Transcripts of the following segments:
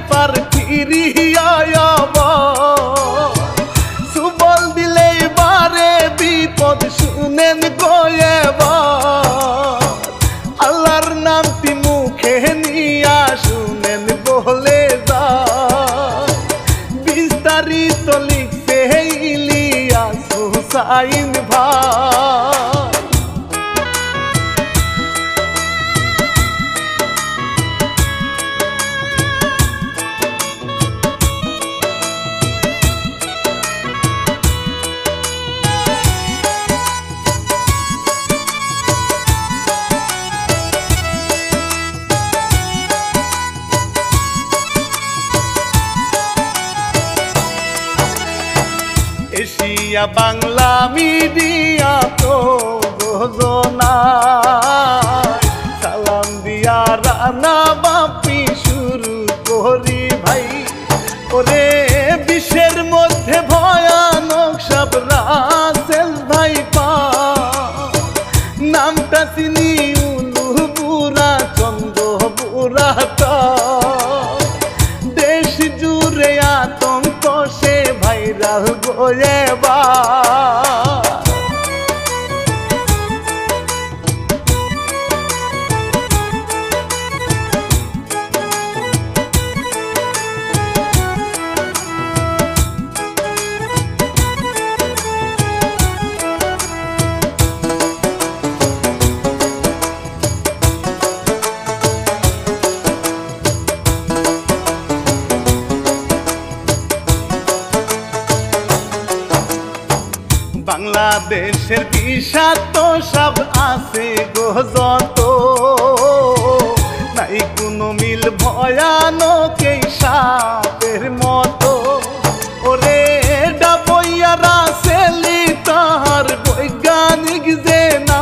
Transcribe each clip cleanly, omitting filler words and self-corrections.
পার ফিরিয়া সুবল দিলে বারে বিপদ শুনেন গোয়েবার আল্লাহর নামটি মুখে নিয়া শুনেন বলে যা বিস্তারিত লিখতে ইলিয়াস হুসাইন ভাই। এশিয়া বাংলা মিডিয়া তো ঘোষণা সালাম দিয়া রানা বাপি শুরু করি ভাই ওরে বিশ্বের মধ্যে ভয়ানক সব রাসেল ভাই পা নামটা চিনি উলুপুরা চন্দ্রপুরা দেশ জুড়ে আতঙ্ক সে ভাইরাল গোয়েবা বাংলাদেশের বিষাক্ত সব আছে গো যত নাই কোনো মিল ভয়ানক এই সাপের মতো ওরে ডাবইয়া রাসেলি তাহার বৈজ্ঞানিক যে না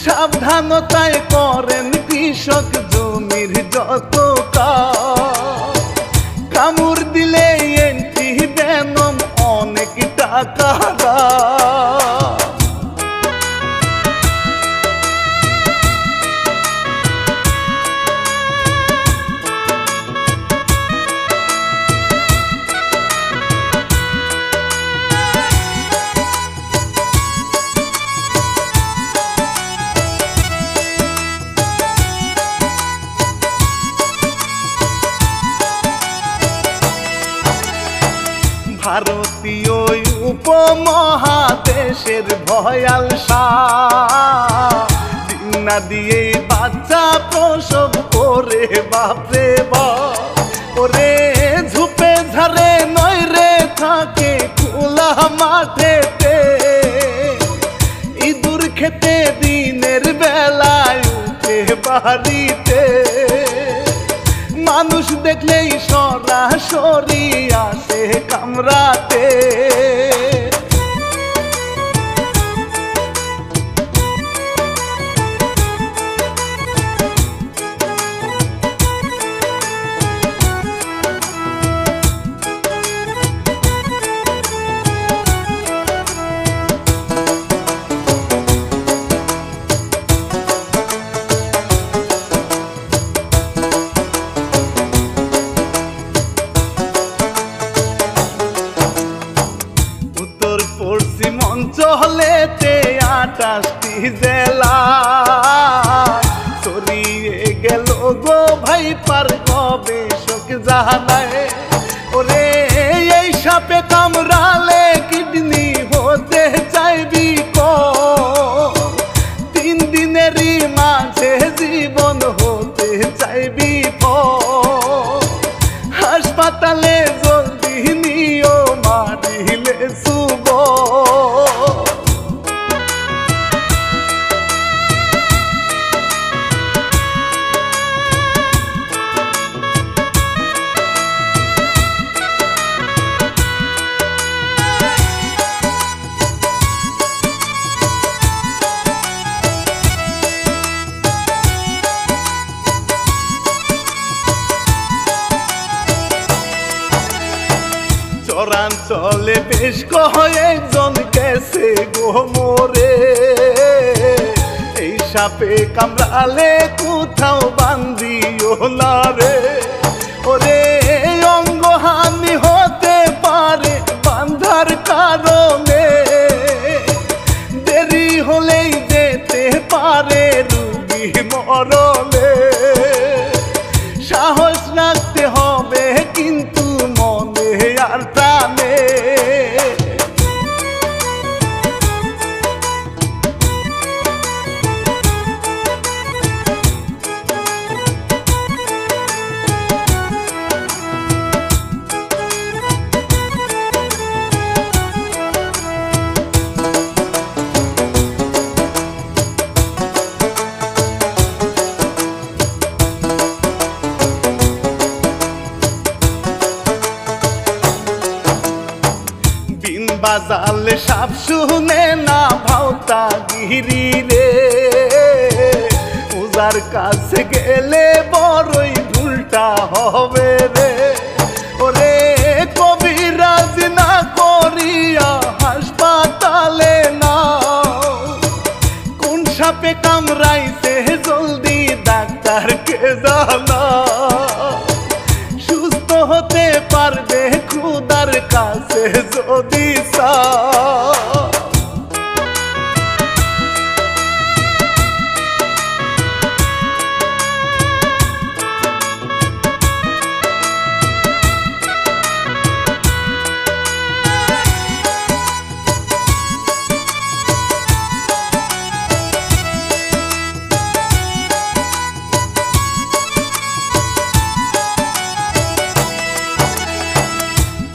সাবধানতায় করেন কৃষক জমির যত কামড় দিলে এন্টি বেনম অনেক টাকা ভারতীয় উপমহাদেশের ভয়াল না দিয়ে বাচ্চা প্রসব করে বাপরে বাপ ওরে ঝুপে ঝাড়ে নয় রে থাকে খোলা মাঠেতে ইঁদুর খেতে দিনের বেলায় উঠে বাড়িতে মানুষ দেখলেই সরাসরি আসে কামরাতে অঞ্চলেতে 28টি জেলা ছড়িয়ে গেল গো ভাই পার গবেষক জানায় ওরে এই সাপে কামড়ালে কিডনি হতে চাইবি তিন দিনেরই মাঝে জীবন হতে চাইবি হাসপাতালে জলদি নিও মারিলে শুভ চরাঞ্চলে বেশ কয়েকজন গেছে গো মোরে এই সাপে কামড়ালে কোথাও বান্দিও না রে ওরে অঙ্গহানি হতে পারে বান্ধার কারণে, দেরি হলেই যেতে পারে রুগী মরণে। সাহস রাখতে হবে কিন্তু মনে আর প্রাণে। বাজালে সাপ শুনে না ভাওতা গিরি রে, উজার কাছে গেলে বড়ই ভুলটা হবে রে। ওরে কবিরাজ না করিয়া হাসপাতালে না, কোন সাপে কামড়াইছে জলদি ডাক্তারকে জানা। সুস্থ হতে পারবে খুদার কাছে যদি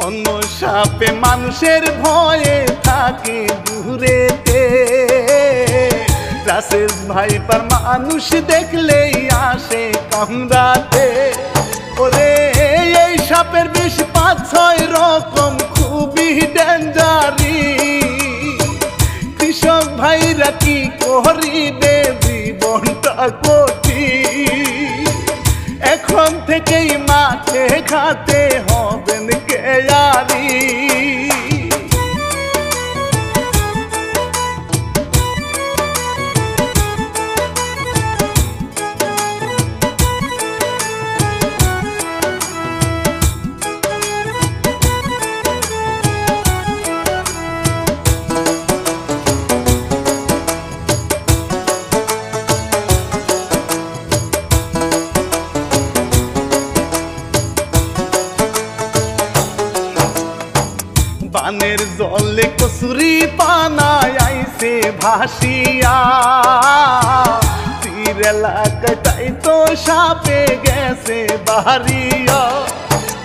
অন্য সাপে মানুষের ভয়ে থাকে দূরেতে, রাসেল ভাইপার মানুষ দেখলেই আসে কামড়াতে। ওরে এই সাপের বিষ ৫-৬ রকম খুবই ডেঞ্জারি, কৃষক ভাইরা কি করিবে জীবনটা কঠিন। এখন থেকেই মাঠে ঘাটে হবেন কেয়ারি। পানের জলে কসুরি পানায় আইছে ভাসিয়া, তীর এলাকায় তাই তো সাপে গেছে বাহারিয়া।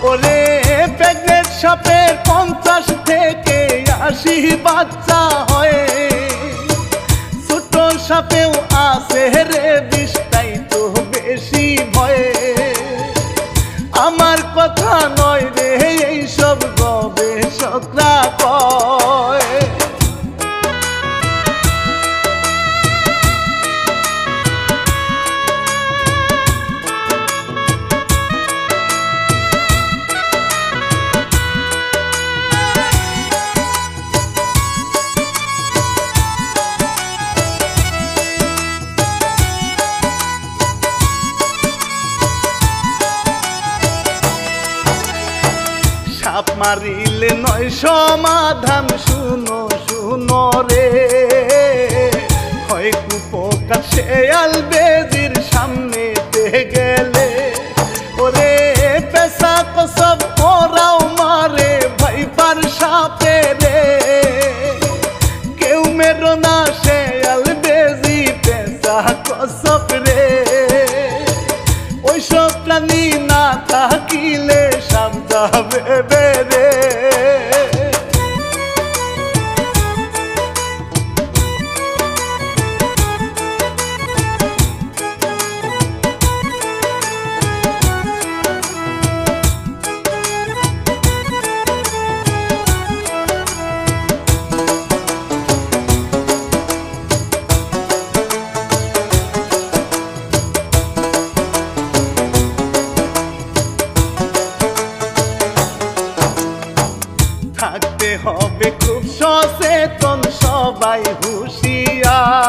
ওরে প্রেগনেন্ট সাপের ৫০ থেকে ৮০ বাচ্চা হয়, ছোট সাপেও আছে রে ২০, তাই তো বেশি ভয়ে। আমার কথা নয় রে এইসব গবেষকরা কয়। সাপ মারিলে নয় সমাধান, শুনো শুনো রে, হয় কুপোকার শেয়াল বেজির সামনে গেলে। ওরে পেশা কসব ওরাও মারে ভাইপার সাপে রে, কেউ মেরো না শেয়াল বেজি পেশা কসব রে। ওইসব প্রাণী না থাকিলে সাপ যাবে বেড়ে। থাকতে হবে খুব সচেতন সবাই হুঁশিয়ার,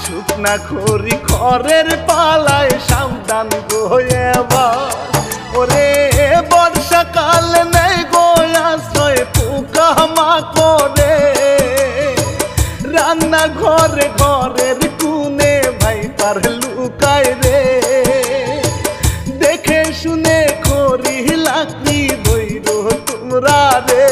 শুকনা খড়ি খড়ের পালায় সাবধান গোয়েবা। ওরে বর্ষাকাল নেই গো আশ্রয় পোকা মাকড়ে, রান্না ঘরে ঘরের কোণে ভাইপার লুকায় রে, দেখে শুনে খড়ি লাকড়ি বইর তোমরা রে।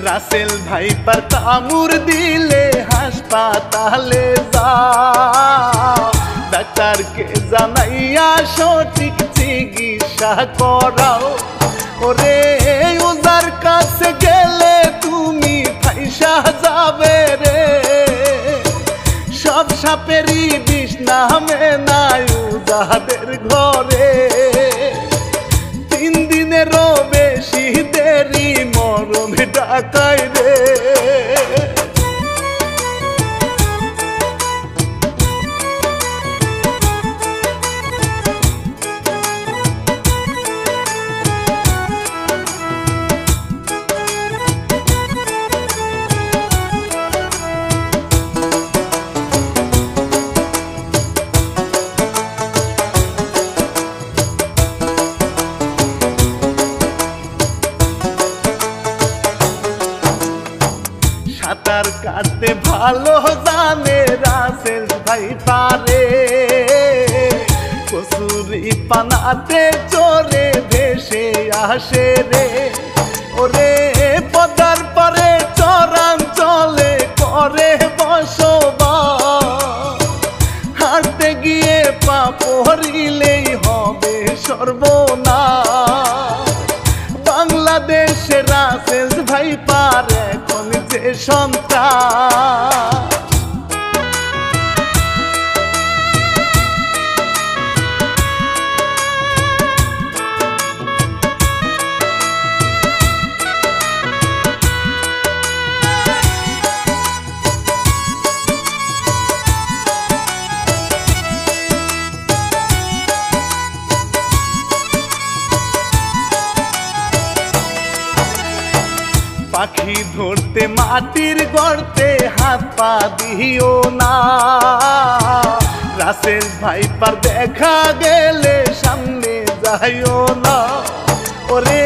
রাসেল ভাইপার কামড় দিলে হাসপাতালে যাও, ডাক্তারকে জানাইয়া সঠিক চিকিৎসা করাও। ওরে ওজার কাছে গেলে তুমি ফাইসা যাবে রে, সব সাপেরই বিষ নামে নাই ওজাদের ঘরে, 3 দিনেরও বেশি দেরি মরণ ডাকায় রে। সাঁতার কাটতে ভালো জানে রাসেল ভাইপারে, কসুরি পানাতে চড়ে ভেসে আসে রে। ওরে পদার পারে চরাঞ্চলে করে বসবাস, হাঁটতে গিয়ে পা পড়িলেই হবে সর্বনাশ। বাংলাদেশে রাসেল ভাইপার এখন যে সন্ত্রাস, পাখি ধরতে মাটির গর্তে হাত পা দিও না, রাসেল ভাইপার দেখা গেলে সামনে যাইও না। ওরে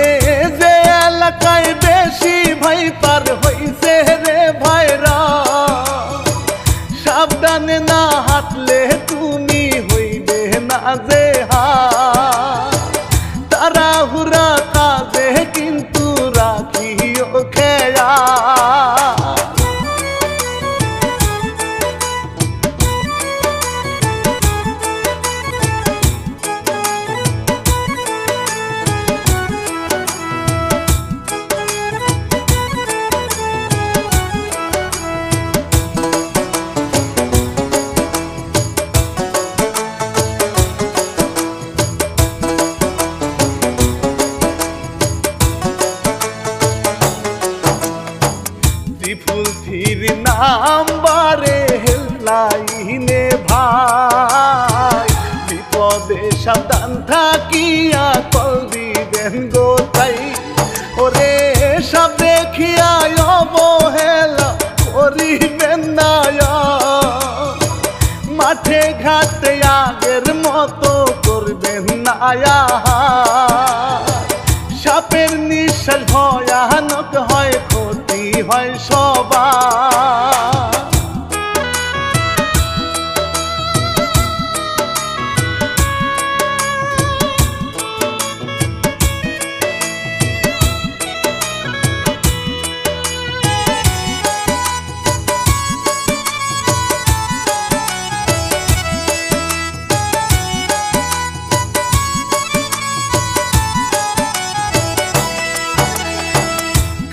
যে এলাকায় বেশি ভাইপার হইছে রে ভাইরা, সাবধানে না হাঁটলে তুমি হইবে না যে তাড়াহুড়া কাজে কিন্তু রাখিও খেয়া। ফুল থির নাম্বারে হেল্পলাইনে ভাই, বিপদে সাবধান থাকিয়া কল দিবেন গো তাই। ওরে সব দেখিয়া অবহেলা করিবেন না, মাঠে ঘাটে আগের মতো করবেন না। সাপের নিঃশ্বাস ভয়ানক হয়, ক্ষতি হয় সবার।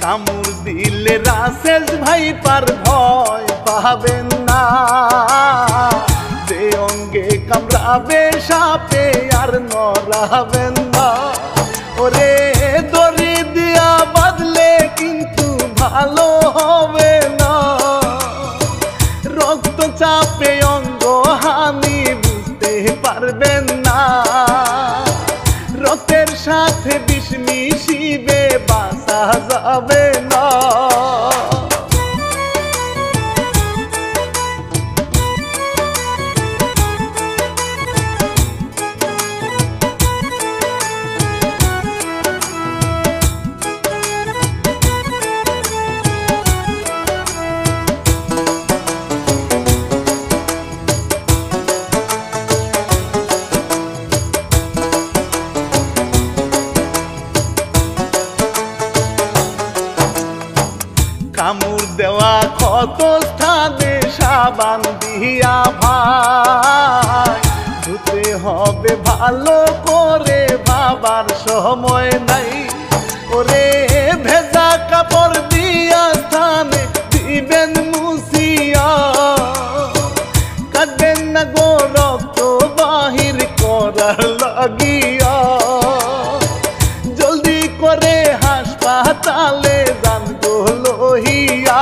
কামড় দিলে রাসেল ভাইপার ভয় পাবেন না, যে অঙ্গে কামড়াবে সাপে আর নড়াবেন না। ওরে দড়ি দিয়া বাঁধলে সাথে বিষ মিশিবে বাঁচা যাবে না। কামড় দেওয়া ক্ষত স্থানে সাবান দিয়া ভাই ধুতে হবে ভালো করে, ভাবার সময় নাই। ওরে ভেজা কাপড় দিয়া স্থানে দিবেন মুছিয়া, কাঁদবেন না গো রক্ত বাহির করার লাগিয়া। জলদি করে হাসপাতালে যান গো লহিয়া।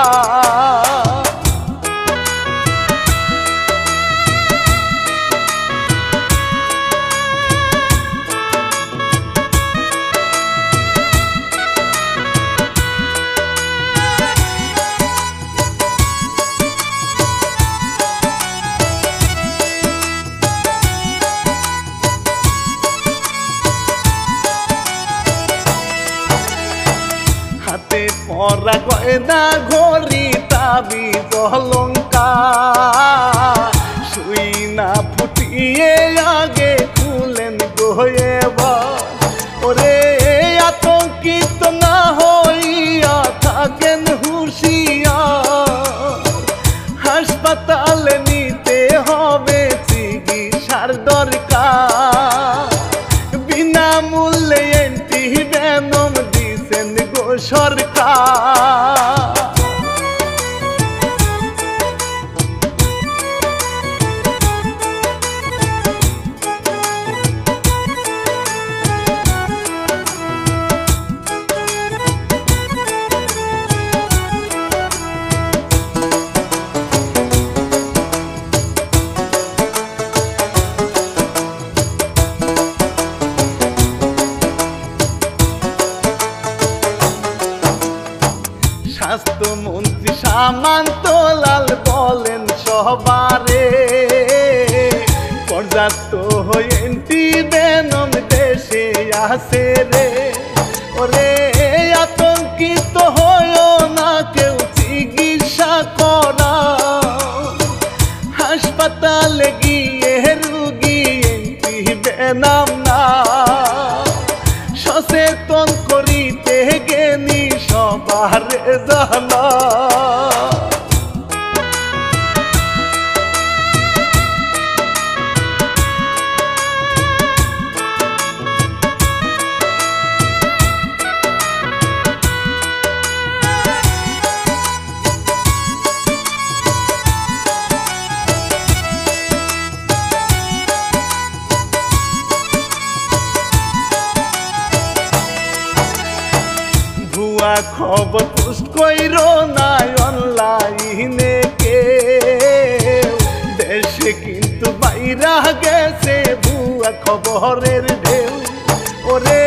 হাতে পরা গয়না ঘড়ি তাবিজ অলংকার সুই না ফুটিয়ে আগে খুলেন গোয়েবার। ওরে আতঙ্কিত না হইয়া থাকেন হুঁশিয়ার, হাসপাতালে নিতে হবে চিকিৎসার দরকার। বিনামূল্যে অ্যান্টিভেনম দিছেন গো সরকার। স্বাস্থ্যমন্ত্রী সামান্তলাল বলেন সবারে, পর্যাপ্ত অ্যান্টিভেনম দেশে আছে রে। ওরে আতঙ্কিত হয়ো না কেউ চিকিৎসা করা, হাসপাতালে গিয়ে রুগী অ্যান্টিভেনম না। সচেতন করিতে গেনি সবার জানা। ভুয়া খবর পোস্ট কইরো না অনলাইনে কেউ, দেশে কিন্তু বাইরা গেছে ভুয়া খবরের ঢেউ। ওরে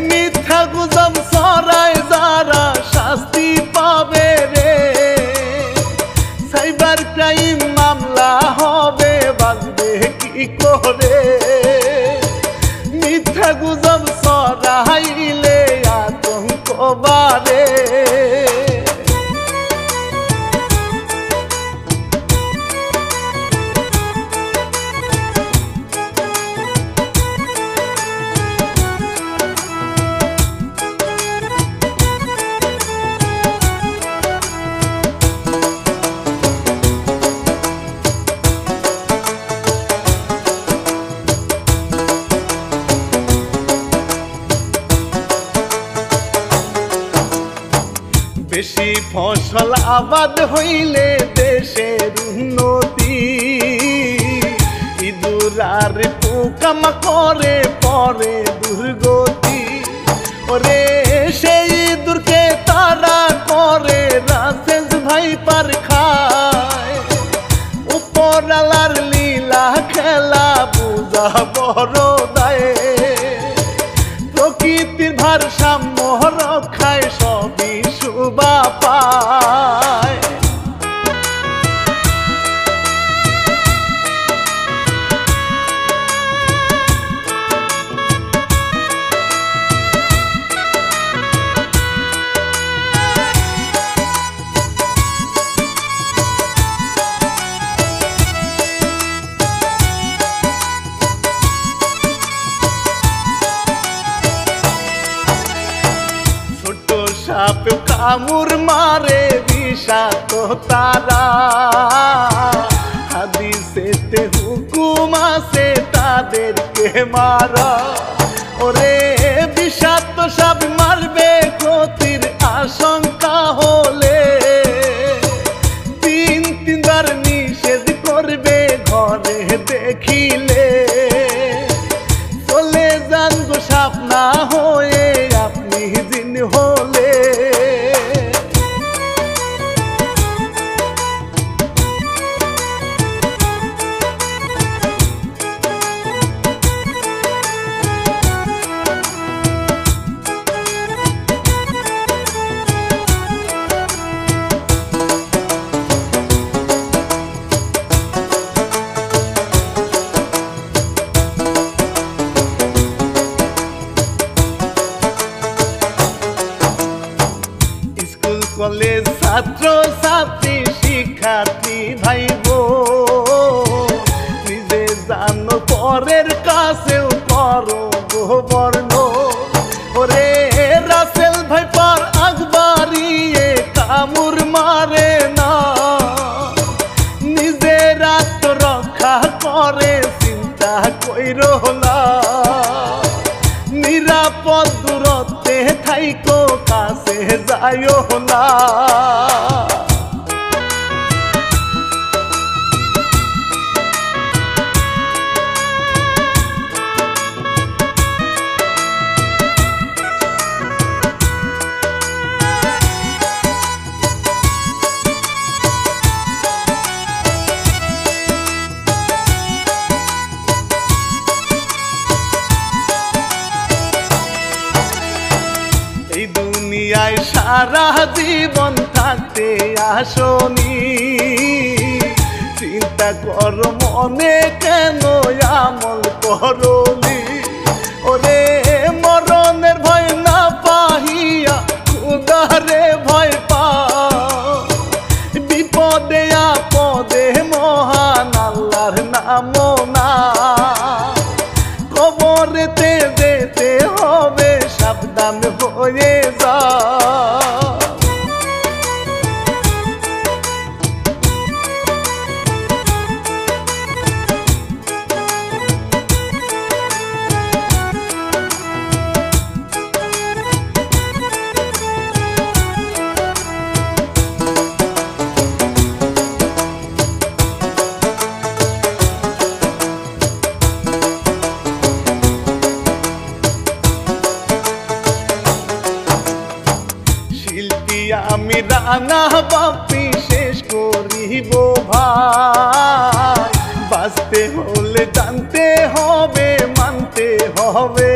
মিথ্যা গুজব ছড়ায় যারা শাস্তি পাবে রে, সাইবার ক্রাইম মামলা হবে বাঁচবে কি করে। মিথ্যা গুজব ছড়াইলে আতঙ্ক বাড়ে। বেশি ফসল আবাদ হইলে দেশের উন্নতি, ইঁদুর আর পোকামাকড়ে পরে দুর্গতি। ওরে সেই ইঁদুরকে তারা করে রাসেল ভাইপার খায়, উপরালার লীলা খেলা বুঝা বড় দায়। আর সাম্য রক্ষায় সবই শুভা পায়। সাপ কামড় মারে বিষাক্ত তারা, হাদিসেতে হুকুম আছে তাদেরকে মারা। ওরে বিষাক্ত সাপ মারবে ক্ষতির আশঙ্কা হলে, তিনবার নিষেধ করবে ঘরে দেখিলে। চলে যান গো সাপ না হয়ে আপনি জিন হলে। কলেজ ছাত্র ছাত্রী শিক্ষার্থী ভাই বোন, নিজে জানো পরের কাছেও করো গোবর্ণ। ওরে রাসেল ভাই পার আকবরিয়ে কামড় মারে না, নিজের আত্মরক্ষা করে চিন্তা কইরো না। নিরাপদ দূরত্বে থাইকো কাছে যাইও না। এই দুনিয়ায় সারা জীবন থাকতে আসনি, চিন্তা কর মনে কেন আমল করলি। ওরে মরণের ভয় না পাহিয়া খুদারে ভয় পাও, বিপদে আপদে মহান আল্লাহর নাম না। কবরেতে যেতে হবে সাবধান হয়ে যা। আমি রানা বাপি শেষ করিব ভাই, বাঁচতে হলে জানতে হবে মানতে হবে